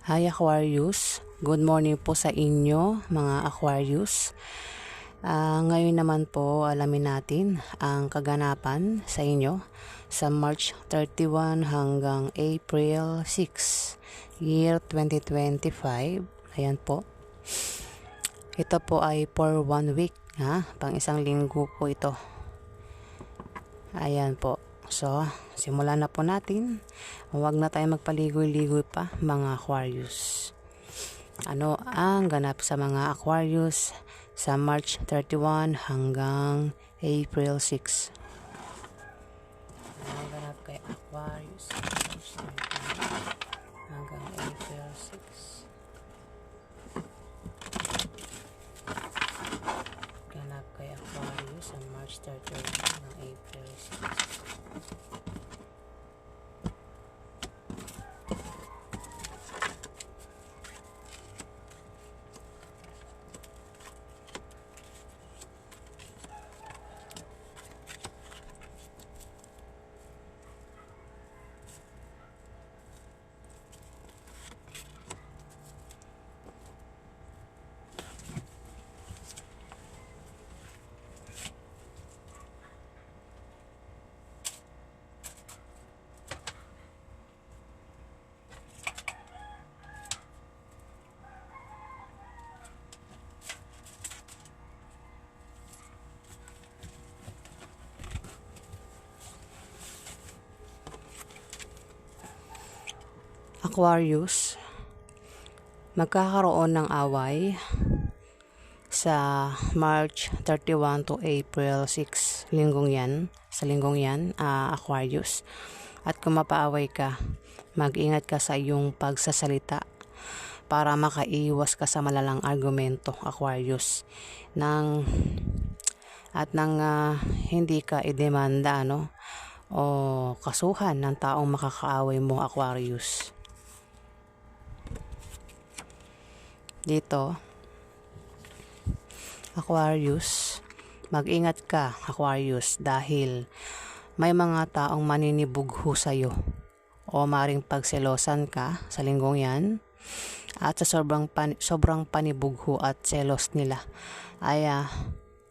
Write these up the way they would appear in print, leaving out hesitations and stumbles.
Hi Aquarius, good morning po sa inyo mga Aquarius. Ngayon naman po alamin natin ang kaganapan sa inyo sa March 31 hanggang April 6, year 2025. Ayan po. Ito po ay for 1 week, pang isang linggo po ito. Ayan po. So, simulan na po natin. Huwag na tayo magpaligoy-ligoy pa mga Aquarius. Ano ang ganap sa mga Aquarius sa March 31 hanggang April 6? Ang ganap kay Aquarius March 31 hanggang April 6. Ganap kay Aquarius sa March 31 hanggang April 6. Aquarius, magkakaroon ng away sa March 31 to April 6 sa linggong yan, Aquarius. At kung mapaaway ka, mag-ingat ka sa iyong pagsasalita para makaiwas ka sa malalang argumento, Aquarius, nang hindi ka idemanda o kasuhan ng taong makakaaway mo, Aquarius. Dito, Aquarius, mag-ingat ka, Aquarius, dahil may mga taong maninibugho sa'yo o maring pagselosan ka sa linggong yan, at sa sobrang panibugho at selos nila ay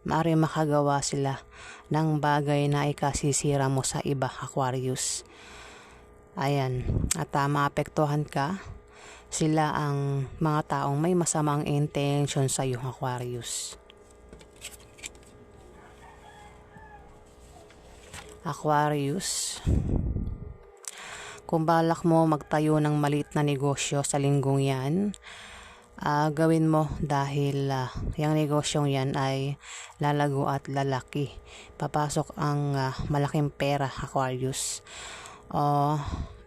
maring makagawa sila ng bagay na ikasisira mo sa iba, Aquarius. Ayan, at maapektuhan ka. Sila ang mga taong may masamang intention sa iyo, Aquarius. Aquarius, kung balak mo magtayo ng maliit na negosyo sa linggong yan, gawin mo dahil yung negosyong yan ay lalago at lalaki. Papasok ang malaking pera, Aquarius.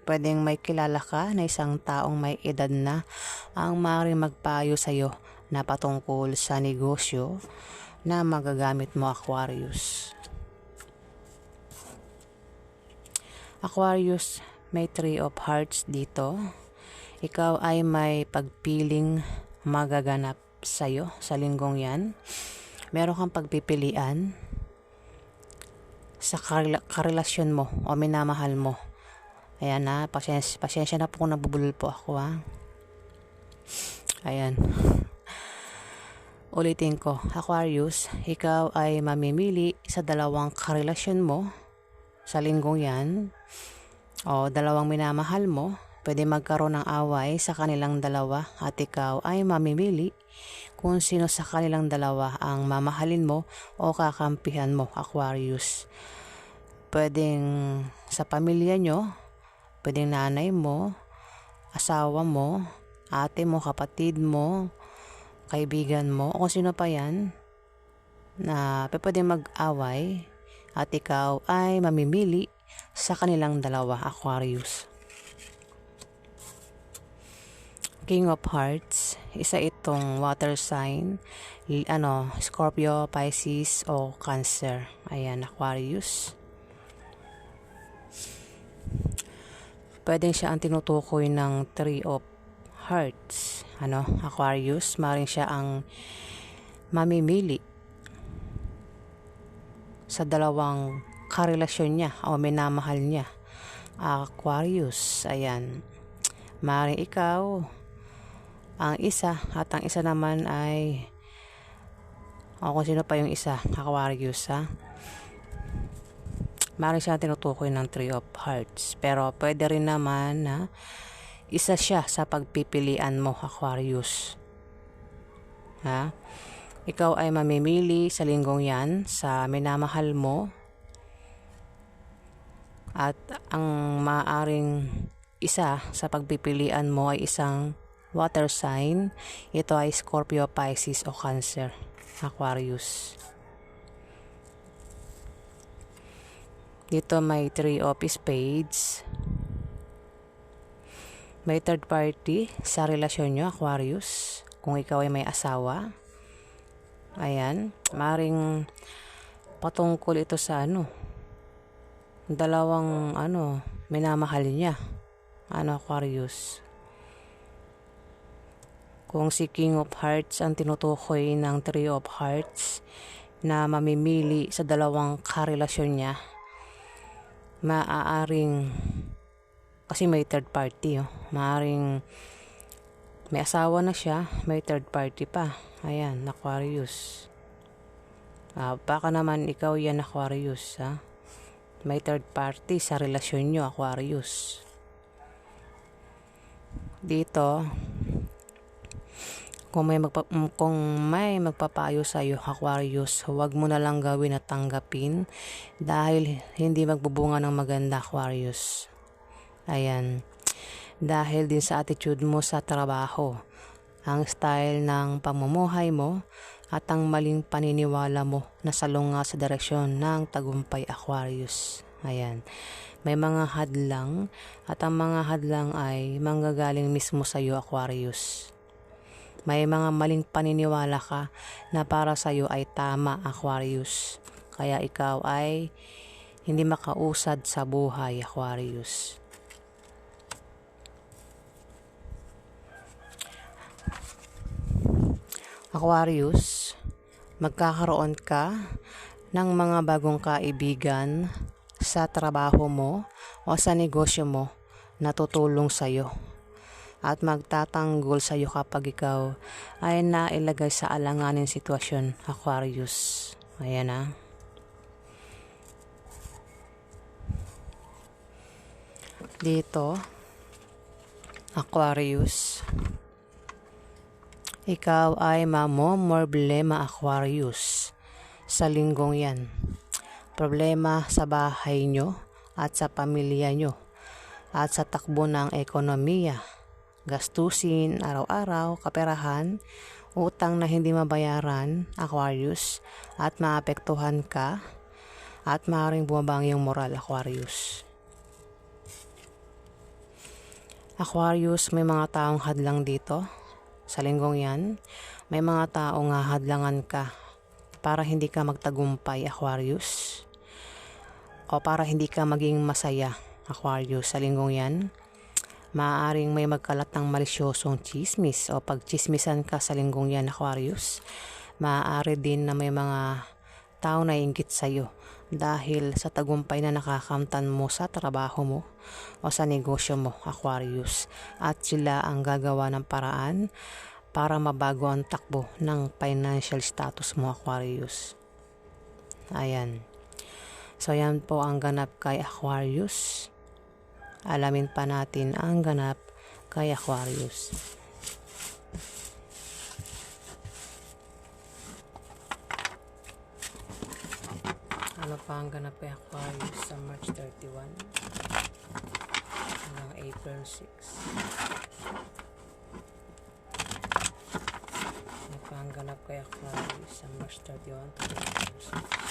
Pwedeng may kilala ka na isang taong may edad na ang maaaring magpayo sa iyo na patungkol sa negosyo na magagamit mo, Aquarius. Aquarius, may 3 of Hearts dito. Ikaw ay may pagpiling magaganap sa iyo sa linggong yan. Meron kang pagpipilian sa karelasyon mo o minamahal mo. Ayan pasensya na po kung nabubulol po ako Ayan. Ulitin ko, Aquarius, ikaw ay mamimili sa dalawang karelasyon mo sa linggong yan o dalawang minamahal mo. Pwede magkaroon ng away sa kanilang dalawa at ikaw ay mamimili kung sino sa kanilang dalawa ang mamahalin mo o kakampihan mo, Aquarius. Pwedeng sa pamilya nyo, pwedeng nanay mo, asawa mo, ate mo, kapatid mo, kaibigan mo, o kung sino pa yan na pwedeng mag-away at ikaw ay mamimili sa kanilang dalawa, Aquarius. King of Hearts, isa itong water sign, Scorpio, Pisces o Cancer. Ayan, Aquarius. Pwedeng siya ang tinutukoy ng 3 of Hearts, Aquarius. Maring siya ang mamimili sa dalawang karelasyon niya o minamahal niya, Aquarius. Ayan, maring ikaw ang isa, at ang isa naman ay kung sino pa yung isa, Aquarius ha. Maaaring siya tinutukoy ng Three of Hearts, pero pwede rin naman na isa siya sa pagpipilian mo, Aquarius ha. Ikaw ay mamimili sa linggong yan sa minamahal mo, at ang maaaring isa sa pagpipilian mo ay isang water sign. Ito ay Scorpio, Pisces o Cancer, Aquarius. Dito may Three of Spades. May third party sa relasyon nyo, Aquarius. Kung ikaw ay may asawa, ayan, maring patungkol ito sa dalawang minamahal niya, Aquarius. Kung si King of Hearts ang tinutukoy ng Three of Hearts na mamimili sa dalawang karelasyon niya, maaaring, kasi may third party, maaaring may asawa na siya, may third party pa. Ayan, Aquarius. Baka naman ikaw yan, Aquarius ha. May third party sa relasyon nyo, Aquarius. Dito, kung may magpapayo sa iyo, Aquarius, huwag mo na lang gawin at tanggapin dahil hindi magbubunga ng maganda, Aquarius. Ayan. Dahil din sa attitude mo sa trabaho, ang style ng pamumuhay mo, at ang maling paniniwala mo na salunga sa direksyon ng tagumpay, Aquarius. Ayan. May mga hadlang, at ang mga hadlang ay manggagaling mismo sa iyo, Aquarius. May mga maling paniniwala ka na para sa iyo ay tama, Aquarius. Kaya ikaw ay hindi makausad sa buhay, Aquarius. Aquarius, magkakaroon ka ng mga bagong kaibigan sa trabaho mo o sa negosyo mo na tutulong sa iyo at magtatanggol sa iyo kapag ikaw ay nailagay sa alanganin sitwasyon, Aquarius. Ayan na. Dito, Aquarius, ikaw ay mamomroblema, Aquarius, sa linggong yan. Problema sa bahay nyo at sa pamilya nyo at sa takbo ng ekonomiya, gastusin, araw-araw, kaperahan, utang na hindi mabayaran, Aquarius, at maapektuhan ka at maaaring bumabang yung moral, Aquarius. Aquarius, may mga taong hadlang dito. Sa linggong yan, may mga taong hadlangan ka para hindi ka magtagumpay, Aquarius. O para hindi ka maging masaya, Aquarius. Sa linggong yan, maaaring may magkalat ng malisyosong chismis o pagchismisan ka sa linggong yan, Aquarius. Maaari din na may mga tao na inggit sa iyo dahil sa tagumpay na nakakamtan mo sa trabaho mo o sa negosyo mo, Aquarius, at sila ang gagawa ng paraan para mabago ang takbo ng financial status mo, Aquarius. Ayan. So yan po ang ganap kay Aquarius. Alamin pa natin ang ganap kay Aquarius. Ano pa ang ganap kay Aquarius sa March 31 hanggang April 6? Ano pa ang ganap kay Aquarius sa March 31 to April 6?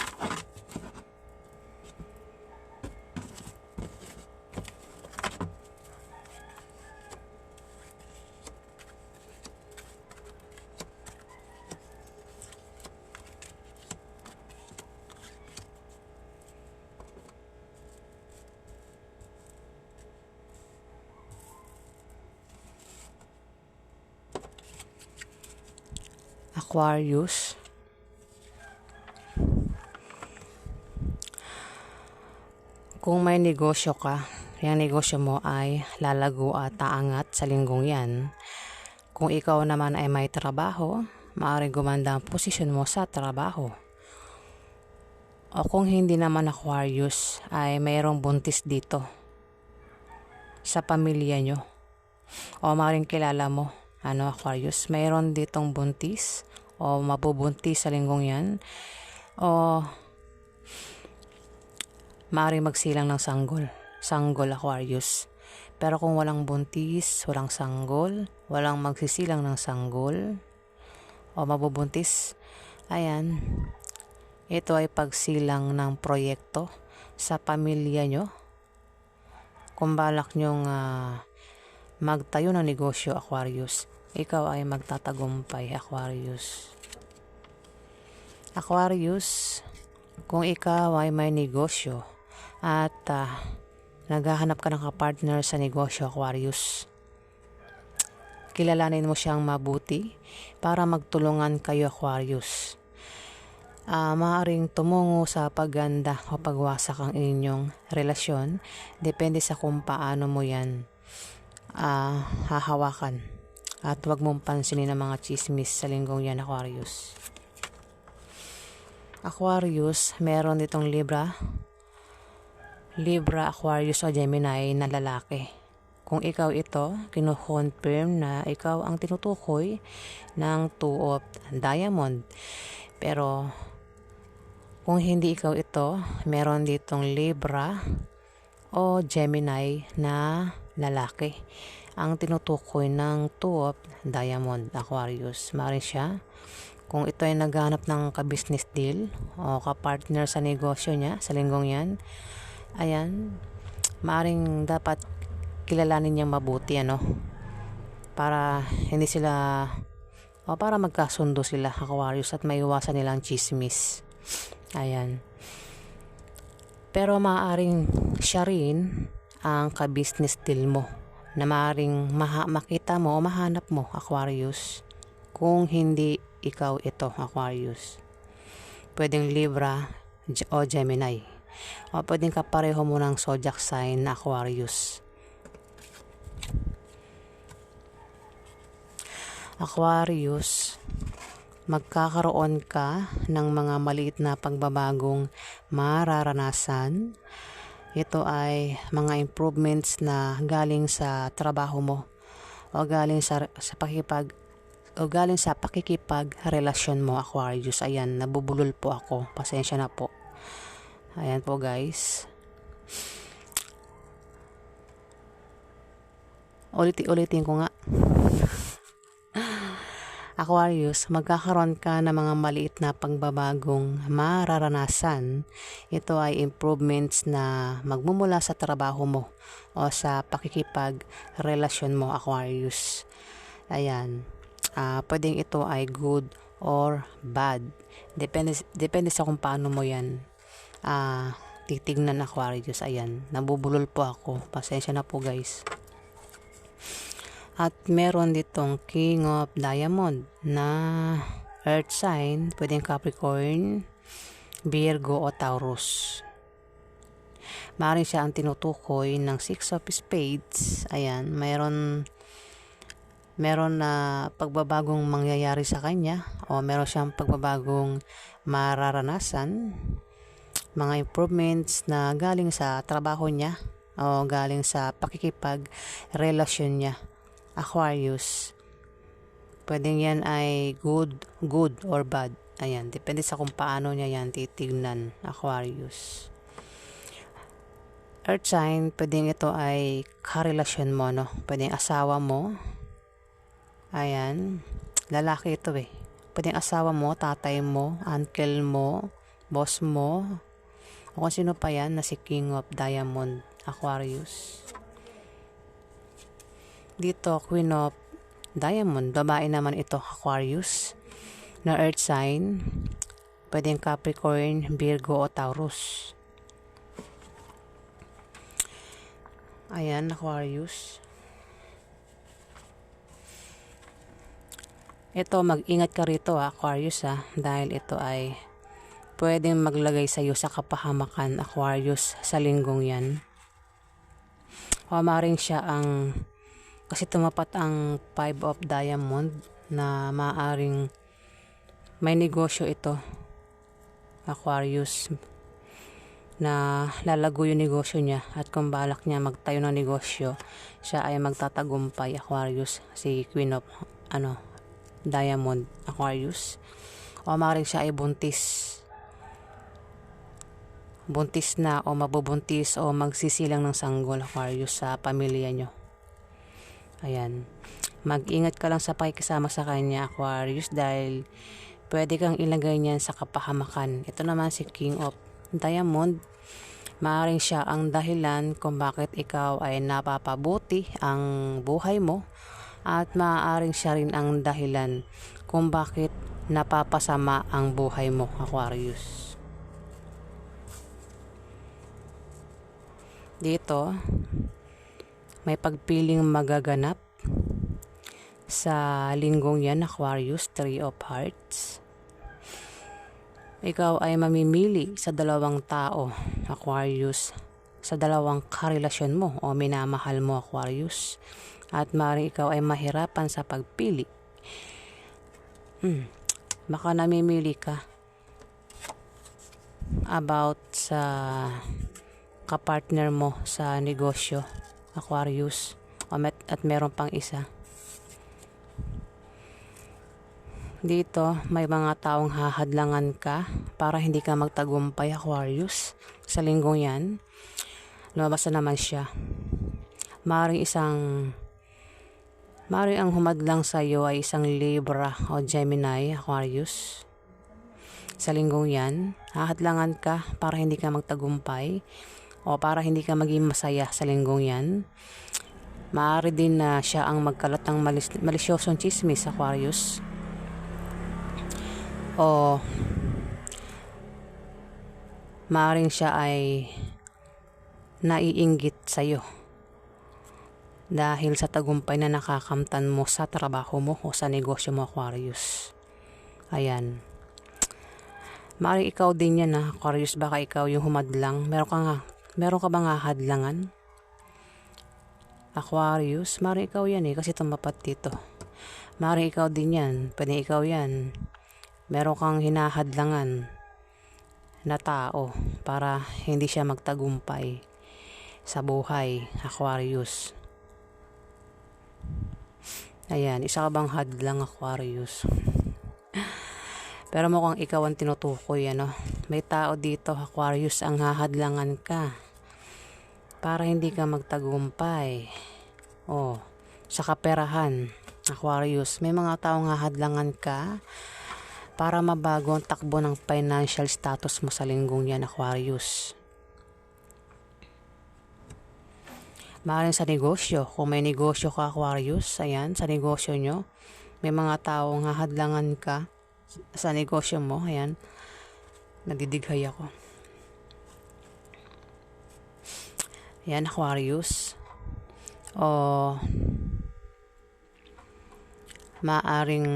Aquarius, kung may negosyo ka, yung negosyo mo ay lalago at aangat sa linggong yan. Kung ikaw naman ay may trabaho, maaaring gumanda ang posisyon mo sa trabaho. O kung hindi naman Aquarius, ay mayroong buntis dito sa pamilya nyo. O maaaring kilala mo, Aquarius, mayroon ditong buntis o mabubuntis sa linggong yan. O maaaring magsilang ng sanggol Aquarius. Pero kung walang buntis, walang sanggol, walang magsisilang ng sanggol o mabubuntis, ayan, ito ay pagsilang ng proyekto sa pamilya nyo. Kung balak nyong magtayo ng negosyo, Aquarius, ikaw ay magtatagumpay, Aquarius. Aquarius, kung ikaw ay may negosyo at naghahanap ka ng kapartner sa negosyo, Aquarius, kilalanin mo siyang mabuti para magtulungan kayo, Aquarius. Maaaring tumungo sa pagganda o pagwasak ang inyong relasyon. Depende sa kung paano mo yan hahawakan. At huwag mong pansinin ang mga chismis sa linggong yan, Aquarius. Aquarius, meron ditong Libra, Aquarius o Gemini na lalaki. Kung ikaw ito, kino-confirm na ikaw ang tinutukoy ng 2 of Diamond. Pero kung hindi ikaw ito, meron ditong Libra o Gemini na lalaki ang tinutukoy ng 2 of Diamond, Aquarius. Maaaring siya, kung ito ay naghanap ng ka-business deal o ka-partner sa negosyo niya, sa linggong yan, ayan, maaaring dapat kilalanin niyang mabuti, para hindi sila, o para magkasundo sila, Aquarius, at maiwasan nilang chismis. Ayan. Pero maaaring siya rin ang ka-business deal mo na maaaring makita mo o mahanap mo, Aquarius, kung hindi ikaw ito, Aquarius. Pwedeng Libra o Gemini, o pwedeng kapareho mo ng zodiac sign na Aquarius. Aquarius, magkakaroon ka ng mga maliit na pagbabagong mararanasan. Ito ay mga improvements na galing sa trabaho mo o galing sa pakikipag-relasyon mo, Aquarius. Ayan, nabubulol po ako. Pasensya na po. Ayan po, guys. Ulitin ko nga. Aquarius, magkakaroon ka ng mga maliit na pagbabagong mararanasan. Ito ay improvements na magmumula sa trabaho mo o sa pakikipag-relasyon mo, Aquarius. Ayan. Pwedeng ito ay good or bad. Depende sa kung paano mo yan titignan, Aquarius. Ayan. Nabubulol po ako. Pasensya na po, guys. At meron ditong King of Diamond na earth sign, pwedeng Capricorn, Virgo o Taurus. Maaaring siya ang tinutukoy ng 6 of Spades. Ayan, meron na pagbabagong mangyayari sa kanya o meron siyang pagbabagong mararanasan, mga improvements na galing sa trabaho niya o galing sa pakikipag-relasyon niya, Aquarius. Pwedeng yan ay good or bad. Ayan, depende sa kung paano niya yan titignan, Aquarius. Earth sign, pwedeng ito ay karelasyon mo, pwedeng asawa mo. Ayan, lalaki ito pwedeng asawa mo, tatay mo, uncle mo, boss mo, o kung sino pa yan na si King of Diamond, Aquarius. Dito, Queen of Diamond, babae naman ito, Aquarius, na earth sign, pwedeng Capricorn, Virgo o Taurus. Ayan, Aquarius. Ito, mag-ingat ka rito, Aquarius, dahil ito ay pwedeng maglagay sa iyo sa kapahamakan, Aquarius, sa linggong yan. O maaaring siya ang kasi tumapat ang 5 of diamond na maaring may negosyo ito, Aquarius, na lalago yung negosyo niya, at kung balak niya magtayo ng negosyo, siya ay magtatagumpay, Aquarius, si Queen of diamond, Aquarius. O maaaring siya ay buntis na o mabubuntis o magsisilang ng sanggol, Aquarius, sa pamilya nyo. Ayan, mag-ingat ka lang sa pakikisama sa kanya, Aquarius, dahil pwede kang ilagay niyan sa kapahamakan. Ito naman si King of Diamond, maaaring siya ang dahilan kung bakit ikaw ay napapabuti ang buhay mo, at maaaring siya rin ang dahilan kung bakit napapasama ang buhay mo, Aquarius. Dito, may pagpiling magaganap sa linggong yan, Aquarius, 3 of Hearts. Ikaw ay mamimili sa dalawang tao, Aquarius, sa dalawang karelasyon mo o minamahal mo, Aquarius, at maaaring ikaw ay mahirapan sa pagpili. Baka namimili ka about sa kapartner mo sa negosyo, Aquarius, at meron pang isa. Dito, may mga taong hahadlangan ka para hindi ka magtagumpay, Aquarius. Sa linggong yan, lumabas na naman siya. Maaaring ang humadlang sa iyo ay isang Libra o Gemini, Aquarius. Sa linggong yan, hahadlangan ka para hindi ka magtagumpay o para hindi ka maging masaya sa linggong yan. Maaari din na siya ang magkalat ng malisyosong chismis, Aquarius. O maaaring siya ay naiinggit sa'yo dahil sa tagumpay na nakakamtan mo sa trabaho mo o sa negosyo mo, Aquarius. Ayan. Maaaring ikaw din yan, Aquarius. Baka ikaw yung humadlang. Meron ka bang hahadlangan, Aquarius? Maaaring ikaw yan kasi tumapat dito. Maaaring ikaw din yan. Pwede ikaw yan. Meron kang hinahadlangan na tao para hindi siya magtagumpay sa buhay, Aquarius. Ayan, isa ka bang hadlang, Aquarius? Pero mukhang ikaw ang tinutukoy, May tao dito, Aquarius, ang hahadlangan ka para hindi ka magtagumpay. Sa kaperahan, Aquarius, may mga taong hahadlangan ka para mabago ang takbo ng financial status mo sa linggong yan, Aquarius. Maaaring sa negosyo, kung may negosyo ka, Aquarius, ayan, sa negosyo nyo, may mga taong hahadlangan ka sa negosyo mo, ayan, nadidighay ako. Ayan, Aquarius. Maaaring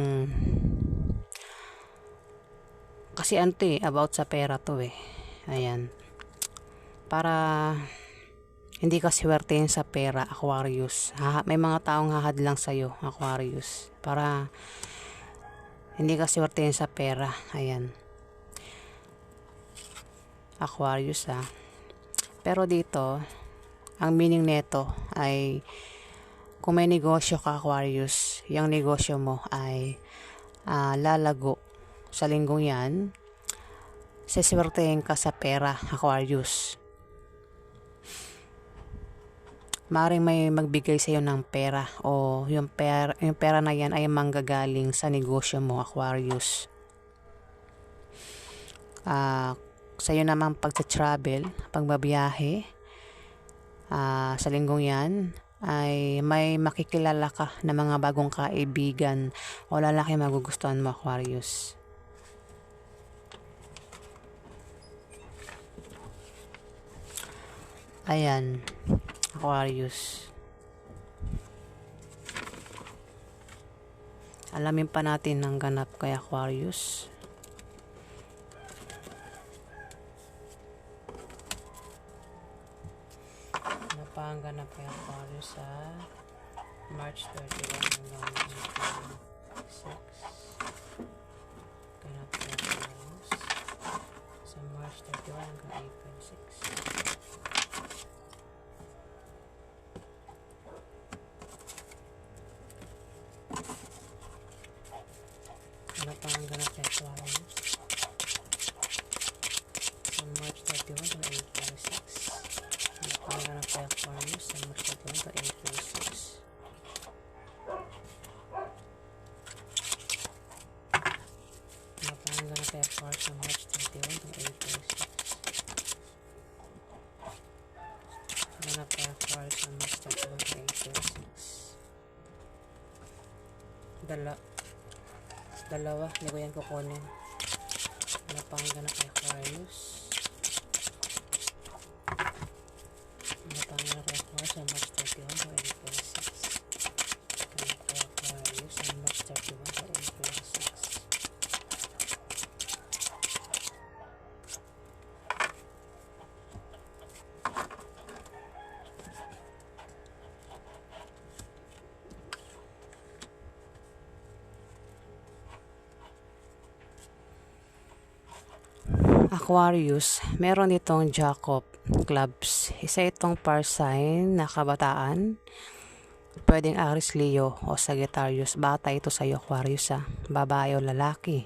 kasi about sa pera to ayan, para hindi ka swertein sa pera, Aquarius. May mga taong hahadlang sa'yo, Aquarius, para hindi ka swertein sa pera, ayan, Aquarius, Pero dito, ang meaning neto ay kung may negosyo ka, Aquarius, yung negosyo mo ay lalago sa linggong yan, siswertein ka sa pera, Aquarius. Maaaring may magbigay sa iyo ng pera o yung pera na yan ay manggagaling sa negosyo mo, Aquarius. Sa iyo naman pagta-travel, pagbabiyahe, sa linggong yan ay may makikilala ka na mga bagong kaibigan o lalaki magugustuhan mo, Aquarius. Ayan, Aquarius. Alamin pa natin ang ganap kay Aquarius. Ano pa ang ganap kay Aquarius, March 31 hanggang April 6. Ganap na Aquarius sa March 31 hanggang April 6. Ano pa ang ganap na Aquarius sa March 31 hanggang April 6? Ano pa ang ganap na Aquarius sa March 31 hanggang April 6? Napanggan na kaya Aquarius sa March 31 hanggang April 6. Ganap kaya Aquarius sa March 31 hanggang April 6. Dalawa, hindi ko yan kukunin. Napanggan na kaya Aquarius. Napanggan na kaya Aquarius sa March 31 hanggang April 6. Ganap kaya Aquarius sa March 31 hanggang April 6. Aquarius, meron itong Jack of Clubs. Isa itong fire sign na kabataan. Pwedeng Aries, Leo o Sagittarius. Bata ito sa iyo, Aquarius, babae o lalaki.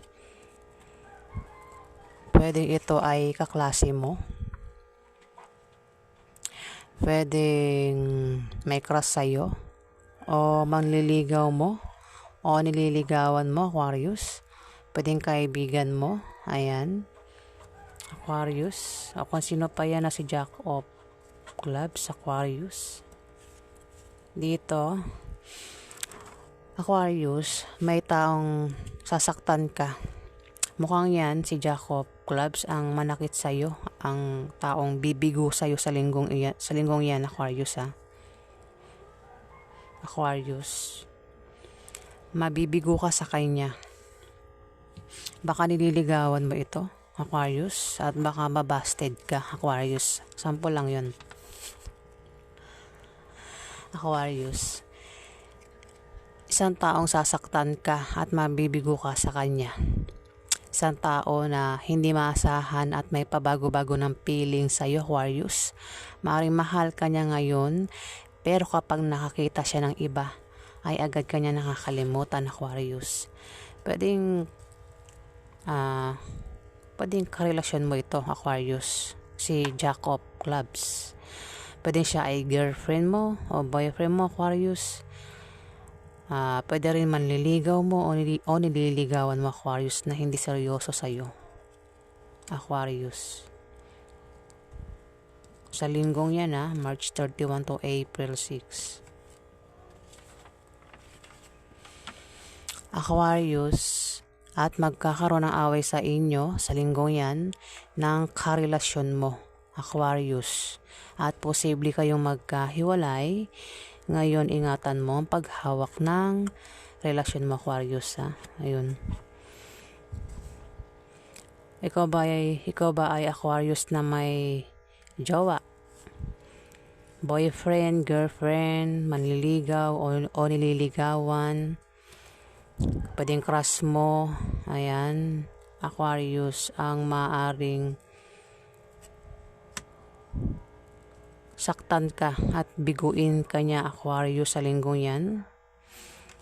Pwedeng ito ay kaklase mo. Pwedeng may crush sa iyo o manliligaw mo o nililigawan mo, Aquarius. Pwedeng kaibigan mo. Ayan, Aquarius, o kung sino pa yan na si Jack of Clubs, Aquarius. Dito, Aquarius, may taong sasaktan ka. Mukhang yan, si Jack of Clubs, ang manakit sa'yo, ang taong bibigo sa'yo sa linggong yan, Aquarius, Aquarius, mabibigo ka sa kanya. Baka nililigawan mo ito, Aquarius, at baka mabasted ka, Aquarius. Sample lang yun, Aquarius. Isang taong sasaktan ka at mabibigo ka sa kanya. Isang tao na hindi maasahan at may pabago-bago ng feeling sa'yo, Aquarius. Maaaring mahal ka niya ngayon, pero kapag nakakita siya ng iba, ay agad ka niya nakakalimutan, Aquarius. Pwedeng karelasyon mo ito, Aquarius, si Jack of Clubs. Pwede siya ay girlfriend mo o boyfriend mo, Aquarius. Pwede rin manliligaw mo o nililigawan mo, Aquarius, na hindi seryoso sa'yo, Aquarius. Sa linggong yan, March 31 to April 6. Aquarius, at magkakaroon ng away sa inyo sa linggong yan ng karelasyon mo, Aquarius. At posible kayong magkahiwalay. Ngayon, ingatan mo ang paghawak ng relasyon mo, Aquarius, Ayun. Ikaw ba ay Aquarius na may jowa, boyfriend, girlfriend, manliligaw o nililigawan? Pwedeng crush mo. Ayan, Aquarius, ang maaring saktan ka at biguin ka niya, Aquarius, sa linggong yan.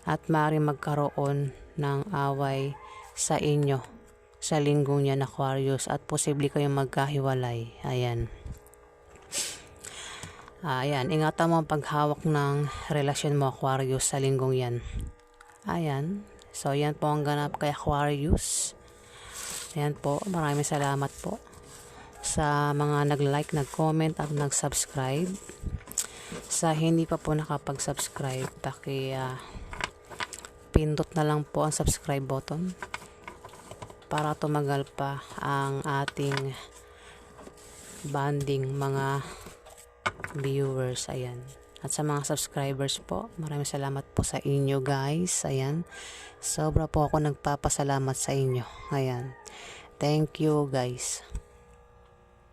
At maaring magkaroon ng away sa inyo sa linggong yan, Aquarius. At posible kayong magkahiwalay. Ayan. Ayan, ingatan mo ang paghawak ng relasyon mo, Aquarius, sa linggong yan. Ayan. So, yan po ang ganap kay Aquarius. Ayan po. Maraming salamat po sa mga nag-like, nag-comment, at nag-subscribe. Sa hindi pa po nakapag-subscribe, pindot na lang po ang subscribe button para tumagal pa ang ating banding mga viewers. Ayan. At sa mga subscribers po, maraming salamat po sa inyo, guys. Ayan. Sobra po ako nagpapasalamat sa inyo. Ayan. Thank you, guys.